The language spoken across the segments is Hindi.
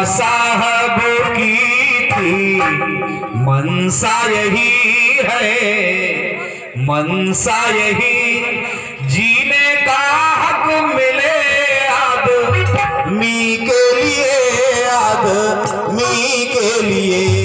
साहब की थी मनसा यही है, मनसा यही जीने का हक मिले आदमी के लिए, आदमी के लिए।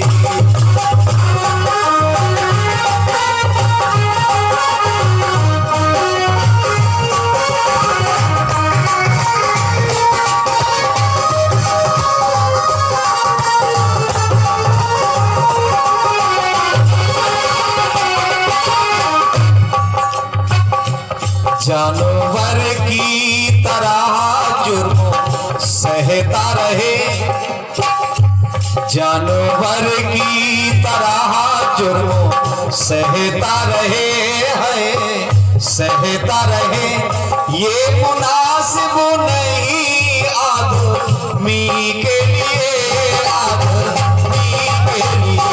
जानवर की तरह जुर्म सहता रहे, जानवर की तरह जुर्म सहता रहे है, सहता रहे। ये मुनासिब नहीं आदमी के लिए, आदमी के लिए।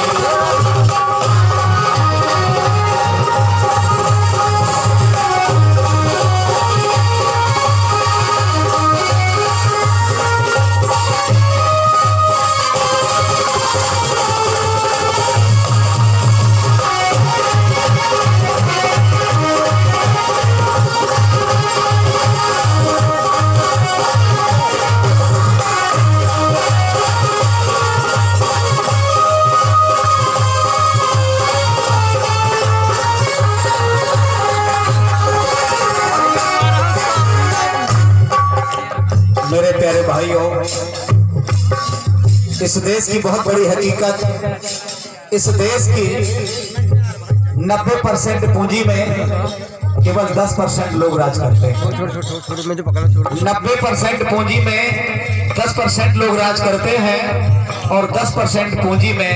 मेरे प्यारे भाइयों, इस देश की बहुत बड़ी हकीकत, इस देश की 90% पूंजी में केवल 10% लोग राज करते हैं। 90% पूंजी में 10% लोग राज करते हैं और 10% पूंजी में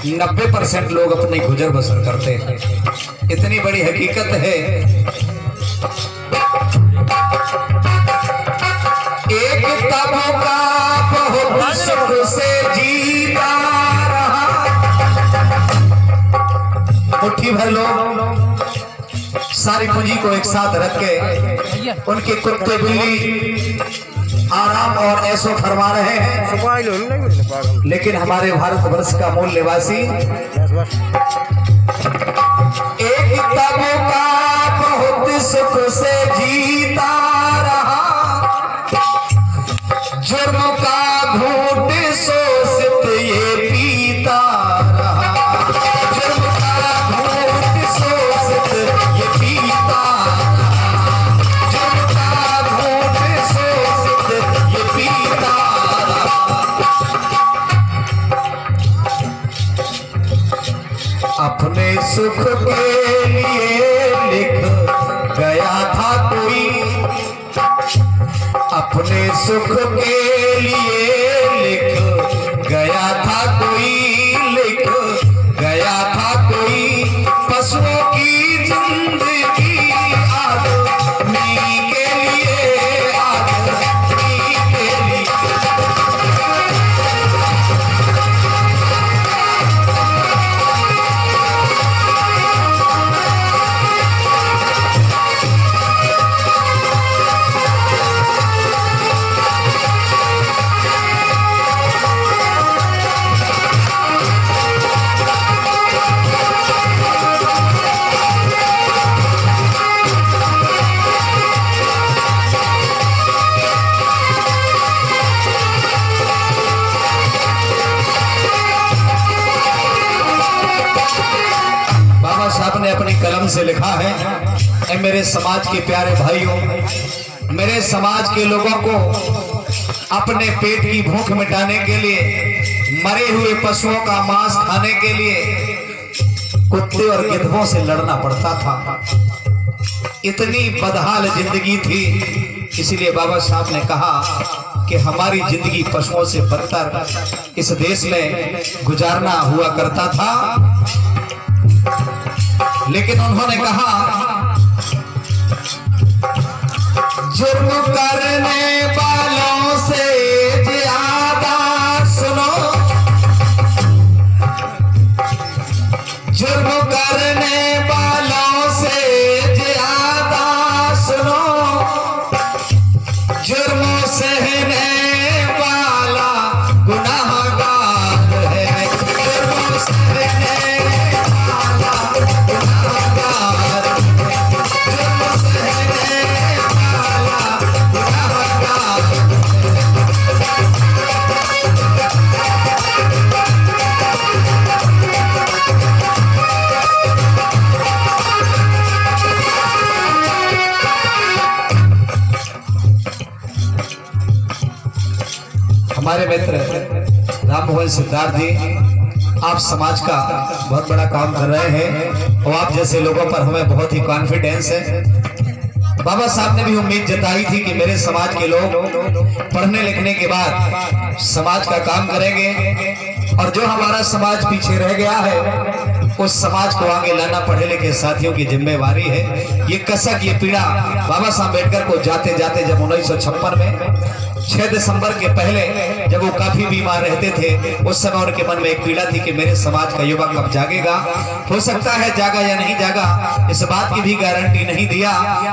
90% लोग अपनी गुजर बसर करते हैं। इतनी बड़ी हकीकत है। एक तबका बहुत सुख से जीता रहा, मुट्ठी भर लोग सारी पूंजी को एक साथ रख के उनके कुत्ते बिल्ली आराम और ऐसो फरमा रहे हैं, लेकिन हमारे भारतवर्ष का मूल निवासी एक तबका बहुत सुख से जीता रहा, जुर्म का घूंट शोषित ये पीता रहा, जुर्म का घूंट शोषित ये पीता रहा, जुर्म का घूंट शोषित ये पीता रहा। अपने सुख के लिए लिख गया था कोई, अपने सुख के लिए लिख गया था कोई, लिख गया था कोई। पशुओं की जिंदगी आदमी के लिए, आदमी के लिए। साहब ने अपनी कलम से लिखा है, ऐ मेरे समाज के प्यारे भाइयों, मेरे समाज के लोगों को अपने पेट की भूख मिटाने के लिए, मरे हुए पशुओं का मांस खाने के लिए कुत्ते और गिद्धों से लड़ना पड़ता था। इतनी बदहाल जिंदगी थी, इसलिए बाबा साहब ने कहा कि हमारी जिंदगी पशुओं से बदतर इस देश में गुजारना हुआ करता था। लेकिन उन्होंने कहा जुर्म करने वालों से ज्यादा सुनो, जुर्म करने वालों से ज्यादा सुनो, जुर्म सहने वाला हमारे मित्र राम मोहन सिद्धार्थ जी, आप समाज का बहुत बड़ा काम कर रहे हैं और आप जैसे लोगों पर हमें बहुत ही कॉन्फिडेंस है। बाबा साहब ने भी उम्मीद जताई थी कि मेरे समाज के लोग पढ़ने लिखने के बाद समाज का काम करेंगे और जो हमारा समाज पीछे रह गया है उस समाज को आगे लाना पढ़े लिखे साथियों की जिम्मेवारी है। ये कसक, ये पीड़ा बाबा साहब अम्बेडकर को जाते जाते जब 1956 में 6 दिसंबर के पहले जब वो काफी बीमार रहते थे, उस समय उनके मन में एक पीड़ा थी कि मेरे समाज का युवा कब जागेगा। हो सकता है जागा या नहीं जागा, इस बात की भी गारंटी नहीं दिया,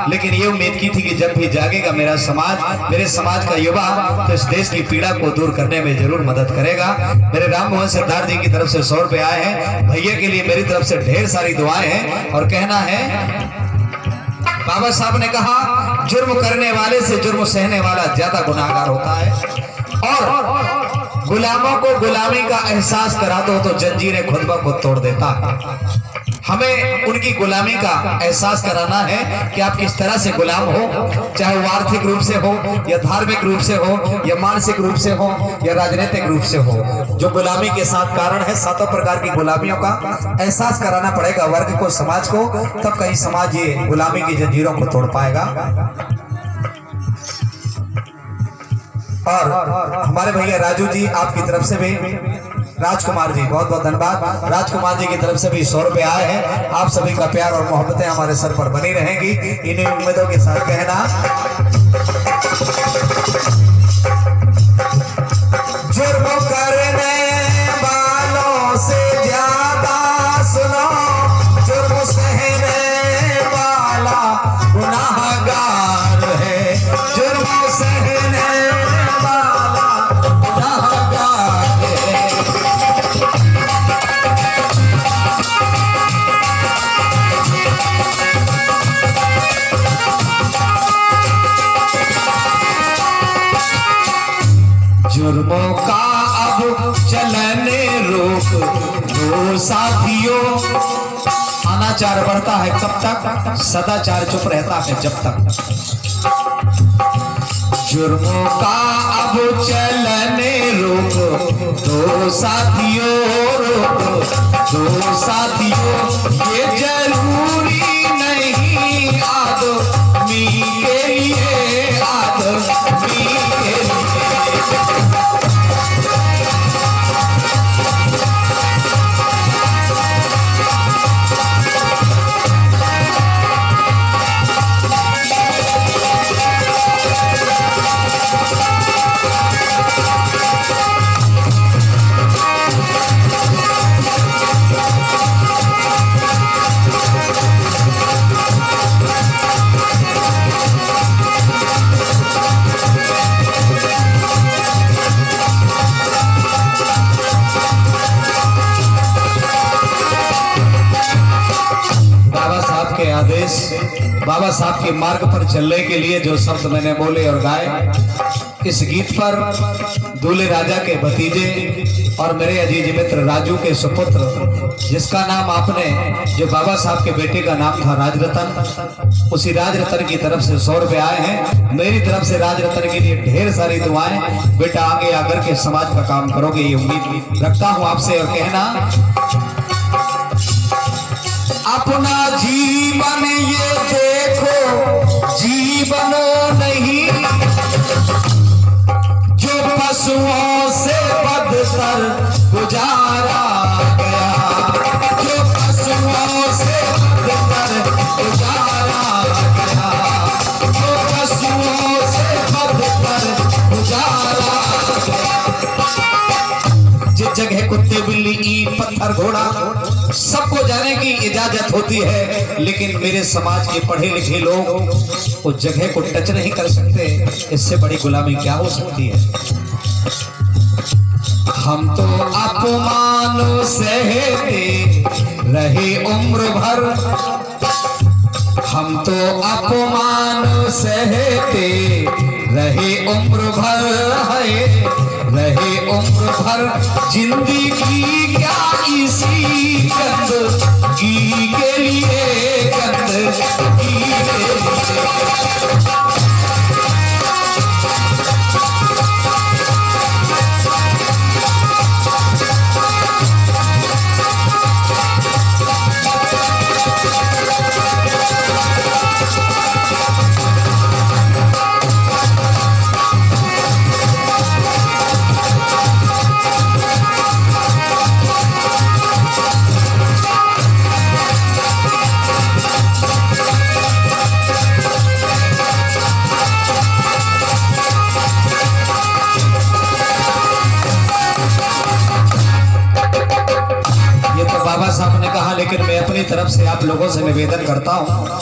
लेकिन ये उम्मीद की थी कि जब भी जागेगा मेरा समाज, मेरे समाज का युवा, तो इस देश की पीड़ा को दूर करने में जरूर मदद करेगा। मेरे राम मोहन सिद्धार्थ जी की तरफ से 100 रुपए आए हैं। भैया के लिए मेरी तरफ से ढेर सारी दुआएं हैं और कहना है, बाबा साहब ने कहा जुर्म करने वाले से जुर्म सहने वाला ज्यादा गुनाहगार होता है, और गुलामों को गुलामी का एहसास करा दो तो जंजीरें खुद ब खुद तोड़ देता है। हमें उनकी गुलामी का एहसास कराना है कि आप किस तरह से गुलाम हो, चाहे वो आर्थिक रूप से हो या धार्मिक रूप से हो या मानसिक रूप से हो या राजनीतिक रूप से हो। जो गुलामी के साथ कारण है, 7 प्रकार की गुलामियों का एहसास कराना पड़ेगा वर्ग को, समाज को, तब कहीं समाज ये गुलामी की जंजीरों को तोड़ पाएगा। और हमारे भैया राजू जी, आपकी तरफ से भी, राजकुमार जी, बहुत बहुत धन्यवाद। राजकुमार जी की तरफ से भी 100 रुपए आए हैं। आप सभी का प्यार और मोहब्बतें हमारे सर पर बनी रहेंगी, इन्हीं उम्मीदों के साथ कहना, जुर्म करने वालों से ज्यादा सुनो, जुर्म सहने वाला गुनाहगार है, जुर्म सहने वाला गुनाहगार है। जुर्मों का अब चलने रोक दो साथियों, अनाचार बढ़ता है कब तक, सदाचार चुप रहता है जब तक। जुर्मों का अब चलने रोक दो साथियों, रोक दो साथियों, ये जरूरी नहीं आदमी के लिए, आदमी के लिए। आदेश, बाबा साहब के मार्ग पर चलने के लिए जो शब्द मैंने बोले और गाए, इस गीत पर दूल्हे राजा के भतीजे और मेरे अजीज मित्र राजू के सुपुत्र, जिसका नाम आपने, जो बाबा साहब के बेटे का नाम था राजरतन, उसी राजरतन की तरफ से 100 रुपए आए हैं। मेरी तरफ से राजरतन के लिए ढेर सारी दुआएं। बेटा आगे आकर के समाज का काम करोगे, ये उम्मीद रखता हूं आपसे। और कहना, अपना जीवन ये देखो जीवन नहीं, जो पशुओं से बदतर गुजारा गया, जो पशुओं से बदतर गुजारा गया, जो पशुओं से बदतर गुजारा गया। जिस जगह कुत्ते बिल्ली ईंट पत्थर घोड़ा सबको जाने की इजाजत होती है, लेकिन मेरे समाज के पढ़े लिखे लोग उस जगह को टच नहीं कर सकते, इससे बड़ी गुलामी क्या हो सकती है। हम तो अपमान सहते रहे उम्र भर, हम तो अपमान सहते रहे उम्र भर, है रहे उम्र भर, जिंदगी क्या इसी गंदगी के लिए, गंदगी के लिए। अपनी तरफ से आप लोगों से निवेदन करता हूँ,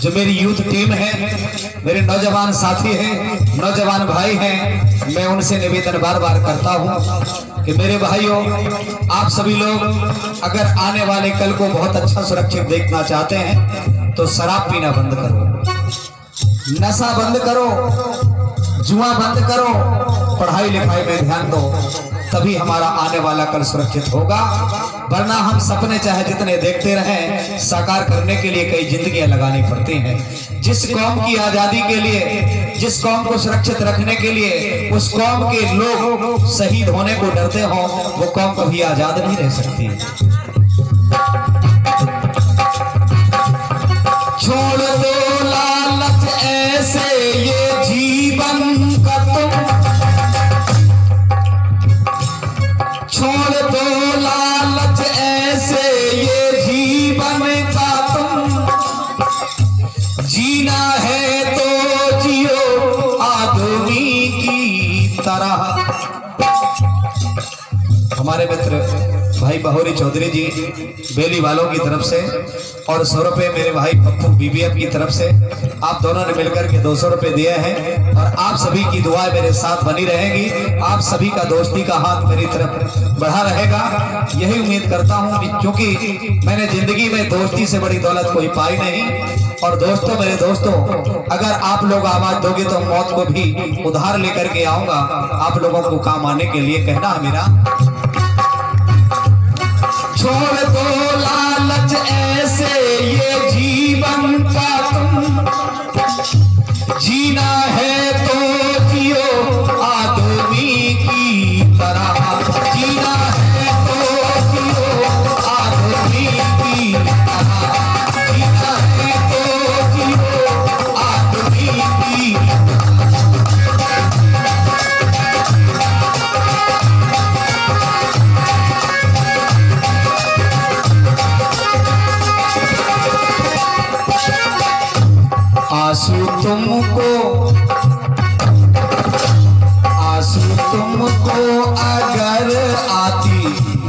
जो मेरी यूथ टीम है, मेरे नौजवान साथी हैं, नौजवान भाई हैं, मैं उनसे निवेदन बार बार करता हूं कि मेरे भाइयों, आप सभी लोग अगर आने वाले कल को बहुत अच्छा सुरक्षित देखना चाहते हैं तो शराब पीना बंद करो, नशा बंद करो, जुआ बंद करो, पढ़ाई लिखाई में ध्यान दो, तभी हमारा आने वाला कल सुरक्षित होगा। वरना हम सपने चाहे जितने देखते रहें, साकार करने के लिए कई जिंदगियां लगानी पड़ती हैं। जिस कौम की आजादी के लिए, जिस कौम को सुरक्षित रखने के लिए उस कौम के लोग शहीद होने को डरते हो, वो कौम कभी आजाद नहीं रह सकती। छोड़ दो लालच ऐसे ये जीवन का तुम, छोड़ दो लालच ऐसे ये जीवन का तुम, जीना है तो जियो आदमी की तरह। हमारे मित्र भाई बहोरी चौधरी जी बेली वालों की तरफ से और 100 रुपए मेरे भाई पप्पू बीबीएफ की तरफ से आप दोनों ने मिलकर के 200 रुपए दिए हैं। और आप सभी की दुआएं मेरे साथ बनी रहेंगी, आप सभी का दोस्ती का हाथ मेरी तरफ बढ़ा रहेगा, यही उम्मीद करता हूं। क्योंकि मैंने जिंदगी में दोस्ती से बड़ी दौलत कोई पाई नहीं। और दोस्तों, मेरे दोस्तों, अगर आप लोग आवाज दोगे तो मौत को भी उधार लेकर के आऊंगा आप लोगों को काम आने के लिए। कहना है मेरा, छोड़ दो लालच ऐसे ये जीवन का तुम, जीना है तो जियो आदमी की तरह, जीना है तो जियो आदमी की तरह, जीना है तो जियो आदमी की तरह। आंसू तुमको अगर आती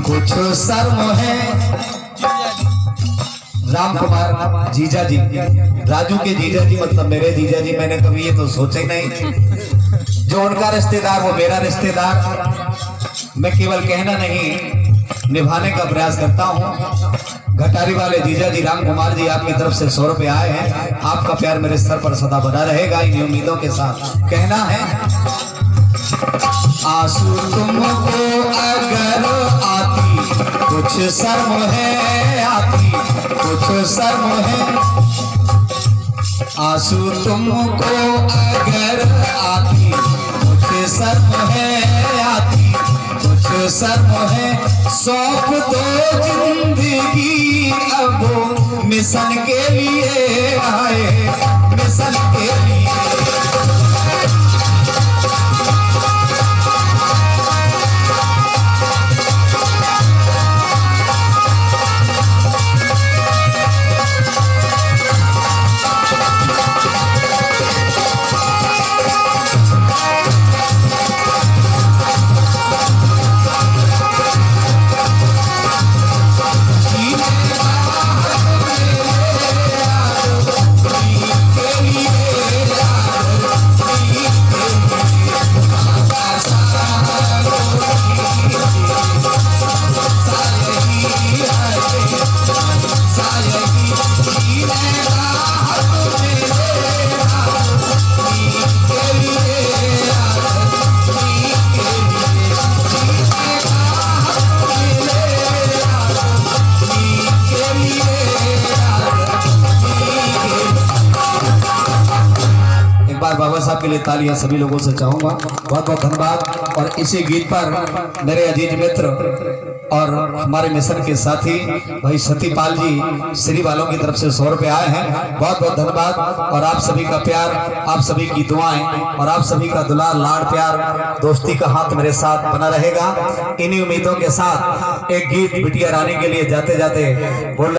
कुछ शर्म है, राम कुमार जीजा जी, राजू के जीजा जी, मतलब मेरे जीजा जी, मैंने कभी ये तो सोचा ही नहीं। जो उनका रिश्तेदार वो मेरा रिश्तेदार। मैं केवल कहना नहीं, निभाने का प्रयास करता हूँ। घटारी वाले जीजा जी राम कुमार जी, आपकी तरफ से 100 रुपए आए हैं। आपका प्यार मेरे सर पर सदा बना रहेगा, इन उम्मीदों के साथ कहना है, आंसू तुमको अगर आती कुछ शर्म है, आती कुछ शर्म है, आंसू तुमको अगर आती कुछ शर्म है, आती कुछ शर्म है, सौंप दो जिंदगी अब मिशन के लिए आए, मिशन के लिए। बाबा साहब के लिए तालियां सभी लोगों से चाहूंगा। बहुत बहुत धन्यवाद। और इसी गीत पर मेरे अजीज मित्र और हमारे मिशन के साथी भाई सतीपाल जी श्री वालों की तरफ से 100 रुपए आए हैं। बहुत बहुत धन्यवाद। और आप सभी का प्यार, आप सभी की दुआएं और आप सभी का दुलार लाड़ प्यार दोस्ती का हाथ मेरे साथ बना रहेगा। इन्हीं उम्मीदों के साथ एक गीत बिटिया रानी के लिए जाते जाते बोल